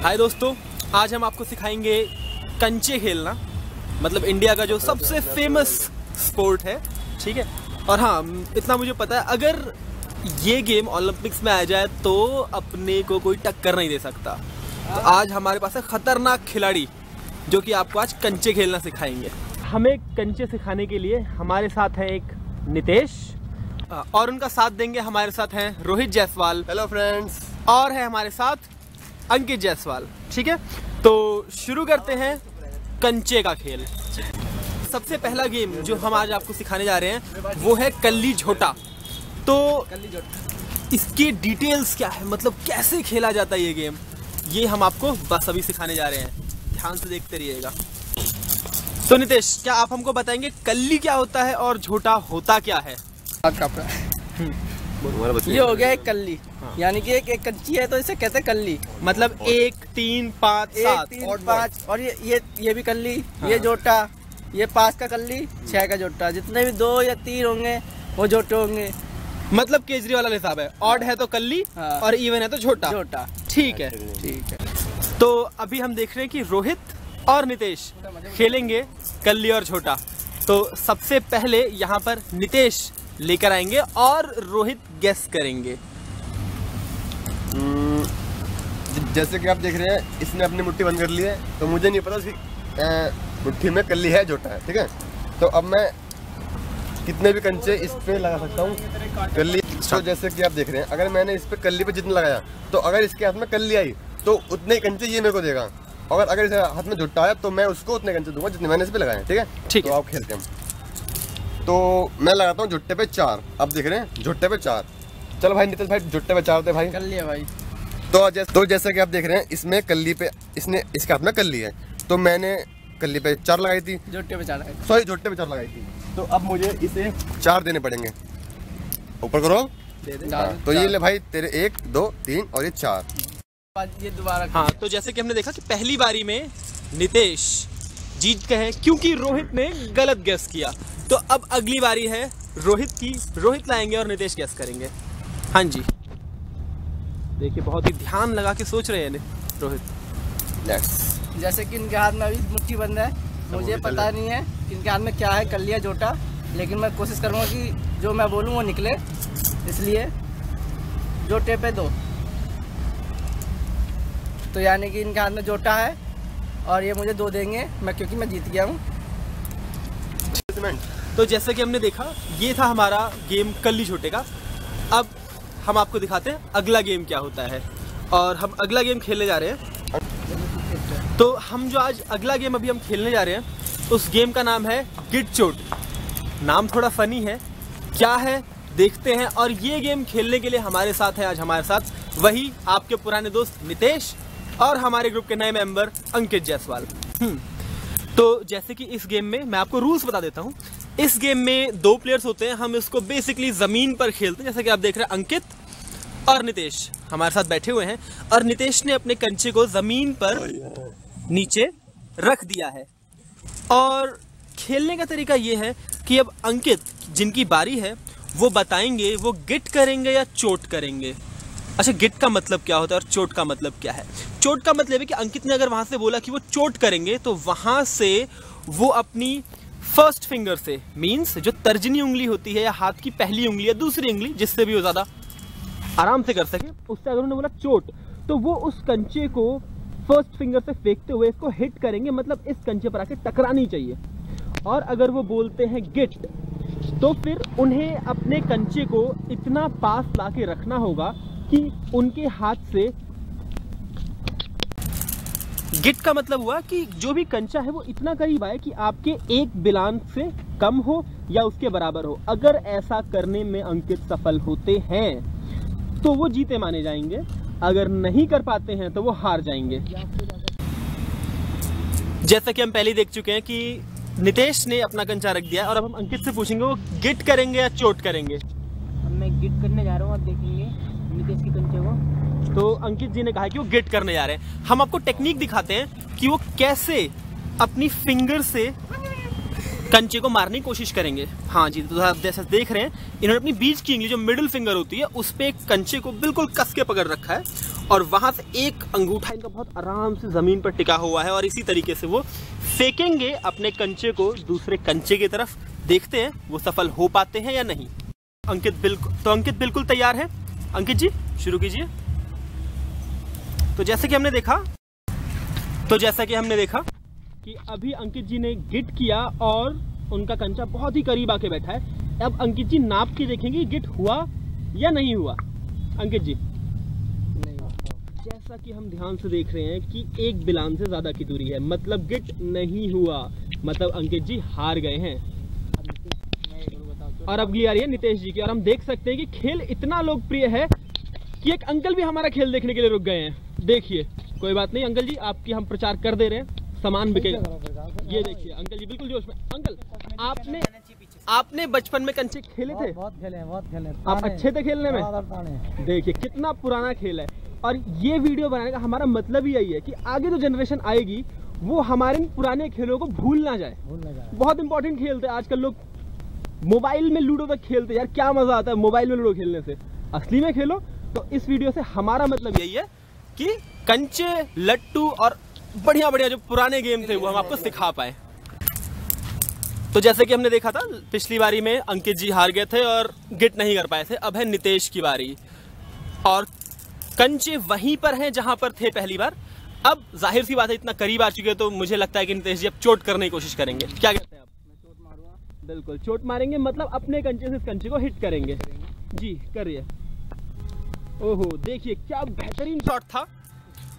हाय दोस्तों, आज हम आपको सिखाएंगे कंचे खेलना, मतलब इंडिया का जो सबसे फेमस स्पोर्ट है। ठीक है, और हाँ, इतना मुझे पता है, अगर ये गेम ओलंपिक्स में आ जाए तो अपने को कोई टक्कर नहीं दे सकता। तो आज हमारे पास है खतरनाक खिलाड़ी जो कि आपको आज कंचे खेलना सिखाएंगे। हमें कंचे सिखाने के लिए हमारे साथ है एक नितेश, और उनका साथ देंगे हमारे साथ हैं रोहित जायसवाल। Hello friends. और है हमारे साथ अंकित जायसवाल। ठीक है, तो शुरू करते हैं कंचे का खेल। सबसे पहला गेम जो हम आज आपको सिखाने जा रहे हैं वो है कल्ली झोटा। तो इसकी डिटेल्स क्या है, मतलब कैसे खेला जाता है ये गेम, ये हम आपको बस अभी सिखाने जा रहे हैं। ध्यान से देखते रहिएगा। तो नितेश, क्या आप हमको बताएंगे कल्ली क्या होता है और झोटा होता क्या है? ये हो गया एक कल्ली, यानी कि एक कंची है तो इसे कहते हैं कल्ली। मतलब 1, 3, 5, 7, 5 और ये भी कल्ली। हाँ। ये जोटा, ये 5 का कल्ली, 6 का जोटा। जितने भी 2 या 3 होंगे वो जोटे होंगे। मतलब केजरीवाल वाला हिसाब है, ऑड है तो कल्ली। हाँ। और इवन है तो झोटा। ठीक है, ठीक है। तो अभी हम देख रहे हैं कि रोहित और नितेश खेलेंगे कल्ली और झोटा। तो सबसे पहले यहाँ पर नितेश लेकर आएंगे और रोहित गेस करेंगे। जैसे कि आप देख रहे हैं, इसने अपनी मुट्ठी बंद कर ली है, तो मुझे नहीं पता उसकी मुट्ठी में कल्ली है झोटा है। ठीक है, तो अब मैं कितने भी कंचे इस पे लगा सकता हूँ कल्ली। तो जैसे कि आप देख रहे हैं, अगर मैंने इस पे कल्ली पे जितना लगाया, तो अगर इसके हाथ में कल्ली आई तो उतने ही कंचे ये मेरे को देगा, और अगर इसके हाथ में झोटा आया तो मैं उसको उतने कंचे दूंगा जितने मैंने इस पे लगाए। ठीक है, ठीक है। तो आप खेलते हैं। तो मैं लगाता हूँ झुट्टे पे 4। आप देख रहे हैं झुट्टे पे 4। चलो भाई नितेश भाई, झुट्टे पे 4 दे भाई। कल्ली है भाई। तो जैसे कि आप देख रहे हैं, इसमें कल्ली पे इसने इसके हाथ में कल्ली है, तो मैंने कल्ली पे 4 लगाई थी, झुट्टे पे 4 लगाई, सॉरी झुट्टे पे 4 लगाई थी। तो अब मुझे इसे 4 देने पड़ेंगे। ऊपर करो। तो ये ले भाई तेरे 1, 2, 3 और ये 4। ये दोबारा। हाँ, तो जैसे कि हमने देखा कि पहली बारी में नितेश जीत गए क्योंकि रोहित ने गलत गेस किया। तो अब अगली बारी है रोहित की। रोहित लाएंगे और नितेश गेस करेंगे। हाँ जी, देखिए बहुत ही ध्यान लगा के सोच रहे हैं रोहित। जैसे कि इनके हाथ में अभी मुट्ठी बंद है, मुझे पता नहीं है कि इनके हाथ में क्या है, कल्ली या जोटा, लेकिन मैं कोशिश करूँगा कि जो मैं बोलूँ वो निकले। इसलिए जोटे पे 2, तो यानी कि इनके हाथ में जोटा है और ये मुझे 2 देंगे क्योंकि मैं जीत गया हूँ। तो जैसे कि हमने देखा, ये था हमारा गेम कल्ली झोटे का। अब हम आपको दिखाते हैं अगला गेम क्या होता है, और हम अगला गेम खेलने जा रहे हैं। तो हम जो आज अगला गेम अभी हम खेलने जा रहे हैं, उस गेम का नाम है गिट चोट। नाम थोड़ा फनी है, क्या है देखते हैं। और ये गेम खेलने के लिए हमारे साथ है आज हमारे साथ वही आपके पुराने दोस्त नितेश और हमारे ग्रुप के नए मेंबर अंकित जायसवाल। तो जैसे कि इस गेम में मैं आपको रूल्स बता देता हूँ। इस गेम में 2 प्लेयर्स होते हैं। हम इसको बेसिकली जमीन पर खेलते हैं। जैसे कि आप देख रहे हैं, अंकित और नितेश हमारे साथ बैठे हुए हैं, और नितेश ने अपने कंचे को जमीन पर नीचे रख दिया है। और खेलने का तरीका ये है कि अब अंकित, जिनकी बारी है, वो बताएंगे वो गिट करेंगे या चोट करेंगे। अच्छा, गिट का मतलब क्या होता है और चोट का मतलब क्या है? चोट का मतलब है कि अंकित ने अगर वहां से बोला कि वो चोट करेंगे, तो वहां से वो अपनी फर्स्ट फिंगर से, मींस जो तर्जनी उंगली होती है या हाथ की पहली उंगली या दूसरी उंगली, जिससे भी वो ज्यादा आराम से कर सके, उससे अगर उन्होंने बोला चोट, तो वो उस कंचे को फर्स्ट फिंगर से फेंकते हुए इसको हिट करेंगे, मतलब इस कंचे पर आके टकरानी चाहिए। और अगर वो बोलते हैं गिट, तो फिर उन्हें अपने कंचे को इतना पास लाके रखना होगा कि उनके हाथ से, गिट का मतलब हुआ कि जो भी कंचा है वो इतना करीब आए कि आपके एक बिलान से कम हो या उसके बराबर हो। अगर ऐसा करने में अंकित सफल होते हैं तो वो जीते माने जाएंगे, अगर नहीं कर पाते हैं तो वो हार जाएंगे। जैसा कि हम पहले देख चुके हैं कि नितेश ने अपना कंचा रख दिया, और अब हम अंकित से पूछेंगे वो गिट करेंगे या चोट करेंगे। मैं गिट करने जा रहा हूँ, आप देखेंगे नितेश के कंचे को। तो अंकित जी ने कहा कि वो गिट करने जा रहे हैं। हम आपको टेक्निक दिखाते हैं कि वो कैसे अपनी फिंगर से कंचे को मारने की कोशिश करेंगे। हाँ जी, तो आप जैसे देख रहे हैं, इन्होंने अपनी बीच की उंगली, जो मिडिल फिंगर होती है, उस पे एक कंचे को बिल्कुल कस के पकड़ रखा है, और वहां से एक अंगूठा इनका बहुत आराम से जमीन पर टिका हुआ है और इसी तरीके से वो फेंकेंगे अपने कंचे को दूसरे कंचे की तरफ। देखते हैं वो सफल हो पाते हैं या नहीं। अंकित बिल्कुल तैयार है। अंकित जी शुरू कीजिए। तो जैसे कि हमने देखा कि अभी अंकित जी ने गिट किया और उनका कंचा बहुत ही करीब आके बैठा है। अब अंकित जी नाप के देखेंगे गिट हुआ या नहीं हुआ। अंकित जी नहीं, जैसा कि हम ध्यान से देख रहे हैं कि एक बिलान से ज्यादा की दूरी है, मतलब गिट नहीं हुआ, मतलब अंकित जी हार गए हैं। और अब आ रही है नितेश जी की, और हम देख सकते हैं कि खेल इतना लोकप्रिय है कि एक अंकल भी हमारा खेल देखने के लिए रुक गए हैं। देखिए, कोई बात नहीं अंकल जी, आपकी हम प्रचार कर दे रहे हैं, सामान बिकेगा। ये देखिए अंकल जी बिल्कुल जोश में। अंकल आपने बचपन में कंचे खेले थे? बहुत खेले हैं। आप अच्छे थे खेलने में? देखिए कितना पुराना खेल है। और ये वीडियो बनाने का हमारा मतलब ही यही है कि आगे जो जनरेशन आएगी वो हमारे पुराने खेलों को भूल ना जाए। बहुत इंपॉर्टेंट खेल थे। आजकल लोग मोबाइल में लूडो तक खेलते, यार क्या मजा आता है मोबाइल में लूडो खेलने से, असली में खेलो। तो इस वीडियो से हमारा मतलब यही है कि कंचे, लट्टू और बढ़िया बढ़िया जो पुराने गेम थे वो हम आपको सिखा पाए। तो जैसे कि हमने देखा था पिछली बारी में अंकित जी हार गए थे और गिट नहीं कर पाए थे। अब है नितेश की बारी और कंचे वहीं पर हैं जहां पर थे पहली बार। अब जाहिर सी बात है इतना करीब आ चुके हैं तो मुझे लगता है कि नितेश जी अब चोट करने की कोशिश करेंगे। क्या कहते हैं आप? मैं चोट मारूंगा। बिल्कुल चोट मारेंगे, मतलब अपने कंचे से इस कंचे को हिट करेंगे। जी करिए। ओहो देखिए क्या बेहतरीन शॉट था।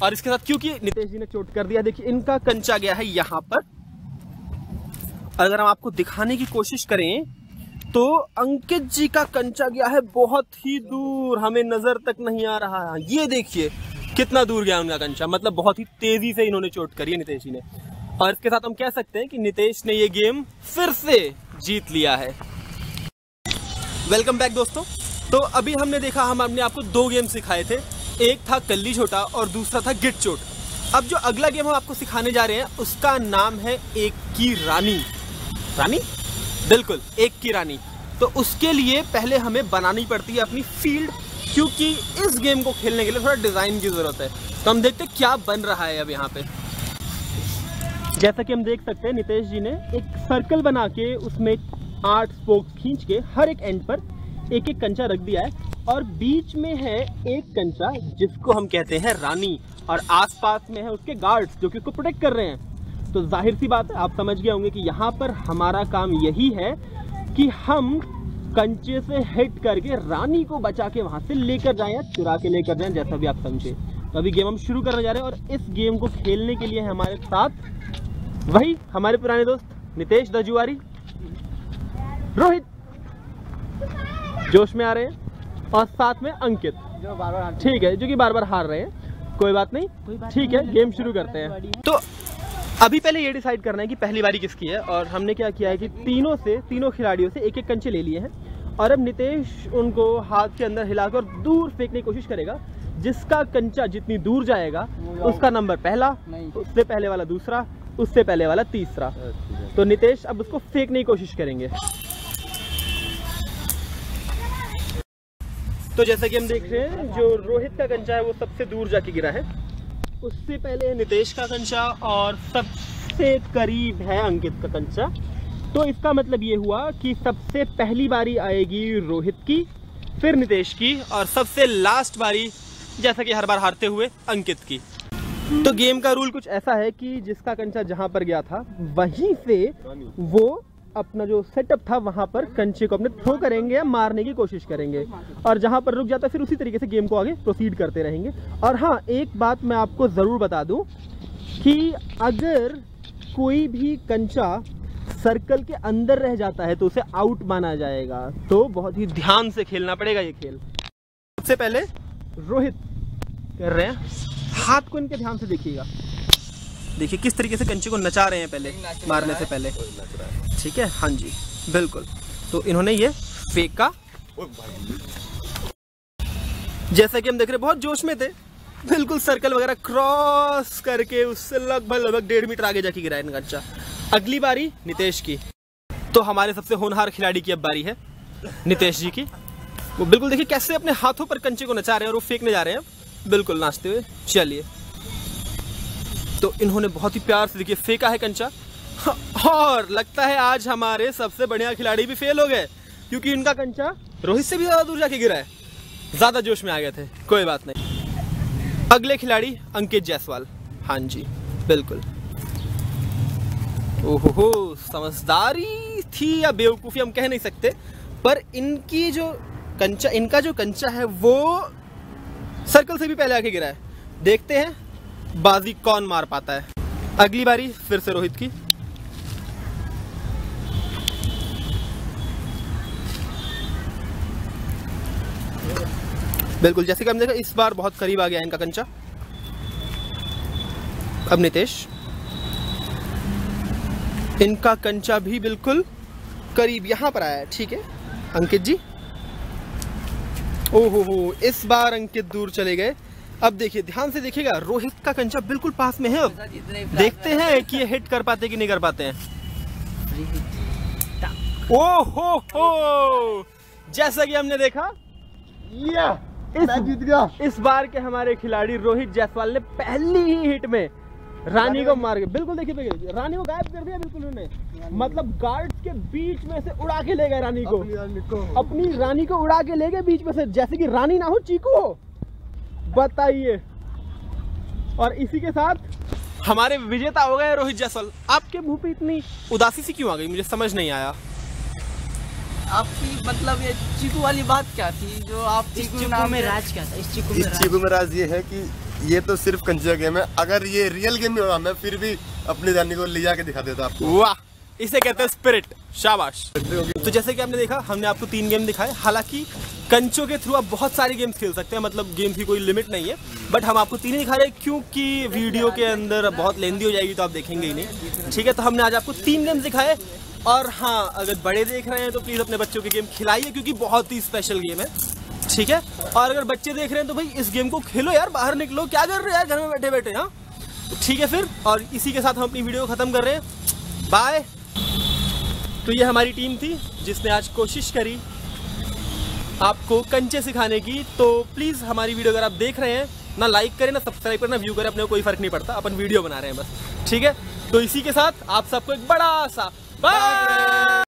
और इसके साथ क्योंकि नितेश जी ने चोट कर दिया, देखिए इनका कंचा गया है यहाँ पर। अगर हम आपको दिखाने की कोशिश करें तो अंकित जी का कंचा गया है बहुत ही दूर, हमें नजर तक नहीं आ रहा है। ये देखिए कितना दूर गया उनका कंचा, मतलब बहुत ही तेजी से इन्होंने चोट करी है नितेश जी ने। और इसके साथ हम कह सकते हैं कि नितेश ने ये गेम फिर से जीत लिया है। वेलकम बैक दोस्तों। तो अभी हमने देखा, हमने आपको 2 गेम सिखाए थे, एक था कल्ली छोटा और दूसरा था गिट चोट। अब जो अगला गेम हम आपको सिखाने जा रहे हैं उसका नाम है एक की रानी। रानी? बिल्कुल, एक की रानी। तो उसके लिए पहले हमें बनानी पड़ती है अपनी फील्ड, क्योंकि इस गेम को खेलने के लिए थोड़ा डिजाइन की जरूरत है। तो हम देखते हैं क्या बन रहा है अब यहाँ पे। जैसा कि हम देख सकते हैं नितेश जी ने एक सर्कल बना के उसमें 8 स्पोक्स खींच के हर एक एंड पर एक एक कंचा रख दिया है और बीच में है एक कंचा जिसको हम कहते हैं रानी, और आसपास में है उसके गार्ड्स जो कि उसको प्रोटेक्ट कर रहे हैं। तो जाहिर सी बात है आप समझ गए होंगे कि यहाँ पर हमारा काम यही है कि हम कंचे से हिट करके रानी को बचा के वहां से लेकर जाएं या चुरा के लेकर जाएं, जैसा भी आप समझे। तो अभी गेम हम शुरू करने जा रहे हैं और इस गेम को खेलने के लिए हमारे साथ वही हमारे पुराने दोस्त नितेश द जुआरी, रोहित जोश में आ रहे हैं और साथ में अंकित जो बार-बार ठीक है, जो कि बार-बार हार रहे हैं। कोई बात नहीं, ठीक है गेम शुरू करते हैं। तो अभी पहले ये डिसाइड करना है कि पहली बारी किसकी है, और हमने क्या किया है कि तीनों खिलाड़ियों से एक एक कंचे ले लिए हैं और अब नितेश उनको हाथ के अंदर हिलाकर और दूर फेंकने की कोशिश करेगा। जिसका कंचा जितनी दूर जाएगा उसका नंबर पहला, उससे पहले वाला दूसरा, उससे पहले वाला तीसरा। तो नितेश अब उसको फेंकने की कोशिश करेंगे। तो जैसा कि हम देख रहे हैं जो रोहित का कंचा है वो सबसे दूर जाके गिरा है, उससे पहले नितेश का कंचा और सबसे करीब है अंकित का कंचा। तो इसका मतलब ये हुआ कि सबसे पहली बारी आएगी रोहित की, फिर नितेश की और सबसे लास्ट बारी जैसा कि हर बार हारते हुए अंकित की। तो गेम का रूल कुछ ऐसा है कि जिसका कंचा जहां पर गया था वहीं से वो अपना जो सेटअप था वहां पर कंचे को अपने थ्रो करेंगे या मारने की कोशिश करेंगे, और जहां पर रुक जाता है फिर उसी तरीके से गेम को आगे प्रोसीड करते रहेंगे। और हाँ, एक बात मैं आपको ज़रूर बता दूं कि अगर कोई भी कंचा सर्कल के अंदर रह जाता है तो उसे आउट माना जाएगा। तो बहुत ही ध्यान से खेलना पड़ेगा ये खेल। सबसे पहले रोहित कर रहे हैं, हाथ को इनके ध्यान से देखिएगा, देखिए किस तरीके से कंचे को नचा रहे हैं पहले मारने से पहले, ठीक है। हाँ जी बिल्कुल। तो इन्होंने ये फेंका, जैसा कि हम देख रहे बहुत जोश में थे, बिल्कुल सर्कल वगैरह क्रॉस करके उससे लगभग 1.5 मीटर आगे जाके गिरा इनका कंचा। अगली बारी नितेश की। तो हमारे सबसे होनहार खिलाड़ी की अब बारी है, नितेश जी की। वो बिल्कुल देखिए कैसे अपने हाथों पर कंचे को नचा रहे हैं और वो फेंकने जा रहे हैं। बिल्कुल नाचते हुए। चलिए, तो इन्होंने बहुत ही प्यार से देखिए फेंका है कंचा, और लगता है आज हमारे सबसे बढ़िया खिलाड़ी भी फेल हो गए, क्योंकि इनका कंचा रोहित से भी ज्यादा दूर जाके गिरा है। ज्यादा जोश में आ गए थे, कोई बात नहीं। अगले खिलाड़ी अंकित जायसवाल। हाँ जी बिल्कुल। ओहो, समझदारी थी या बेवकूफी हम कह नहीं सकते, पर इनकी जो इनका जो कंचा है वो सर्कल से भी पहले आके गिरा है। देखते हैं बाजी कौन मार पाता है। अगली बारी फिर से रोहित की। बिल्कुल, जैसे कि हमने देखा इस बार बहुत करीब आ गया इनका कंचा। अब नितेश, इनका कंचा भी बिल्कुल करीब यहां पर आया है। ठीक है अंकित जी। ओहो, इस बार अंकित दूर चले गए। अब देखिए, ध्यान से देखिएगा, रोहित का कंचा बिल्कुल पास में है। अब देखते हैं कि ये हिट कर पाते कि नहीं कर पाते हैं। ओहो, जैसा कि हमने देखा जीत गया। इस बार के हमारे खिलाड़ी रोहित जायसवाल ने पहली ही हिट में रानी को मार के बिल्कुल देखिए रानी को गायब कर दिया। बिल्कुल उन्होंने मतलब गार्ड्स के बीच में से उड़ा के ले गए रानी को, अपनी रानी को उड़ा के ले गए बीच में से, जैसे कि रानी ना हो चीकू हो। बताइए, और इसी के साथ हमारे विजेता हो गए रोहित जायसवाल। आपके मुंह पे इतनी उदासी सी क्यों आ गई, मुझे समझ नहीं आया। आपकी मतलब ये चीकू वाली बात क्या थी जो आप चीकू नाम में राज क्या था? इस चीकू में राज ये है कि ये तो सिर्फ कंचा गेम है। अगर ये रियल गेम में होगा मैं फिर भी अपनी रानी को ले जाके दिखा देता आपको। वाह, इसे कहते हैं स्पिरिट। शाबाश। तो जैसे कि आपने देखा, हमने आपको 3 गेम दिखाए। हालांकि कंचों के थ्रू आप बहुत सारे गेम्स खेल सकते हैं, मतलब गेम की कोई लिमिट नहीं है, बट हम आपको 3 ही दिखा रहे हैं क्योंकि वीडियो के अंदर बहुत लेंदी हो जाएगी तो आप देखेंगे ही नहीं। ठीक है, तो हमने आज आपको 3 गेम्स दिखाए। और हाँ, अगर बड़े देख रहे हैं तो प्लीज़ अपने बच्चों के गेम खिलाइए, क्योंकि बहुत ही स्पेशल गेम है। ठीक है, और अगर बच्चे देख रहे हैं तो भाई इस गेम को खेलो यार, बाहर निकलो, क्या कर रहे हो यार घर में बैठे बैठे। हाँ ठीक है फिर, और इसी के साथ हम अपनी वीडियो को ख़त्म कर रहे हैं। बाय। तो ये हमारी टीम थी जिसने आज कोशिश करी आपको कंचे सिखाने की। तो प्लीज़ हमारी वीडियो अगर आप देख रहे हैं, ना लाइक करें, ना सब्सक्राइब करें, ना व्यू करें, अपने को कोई फ़र्क नहीं पड़ता, अपन वीडियो बना रहे हैं बस। ठीक है, तो इसी के साथ आप सबको एक बड़ा सा बाय।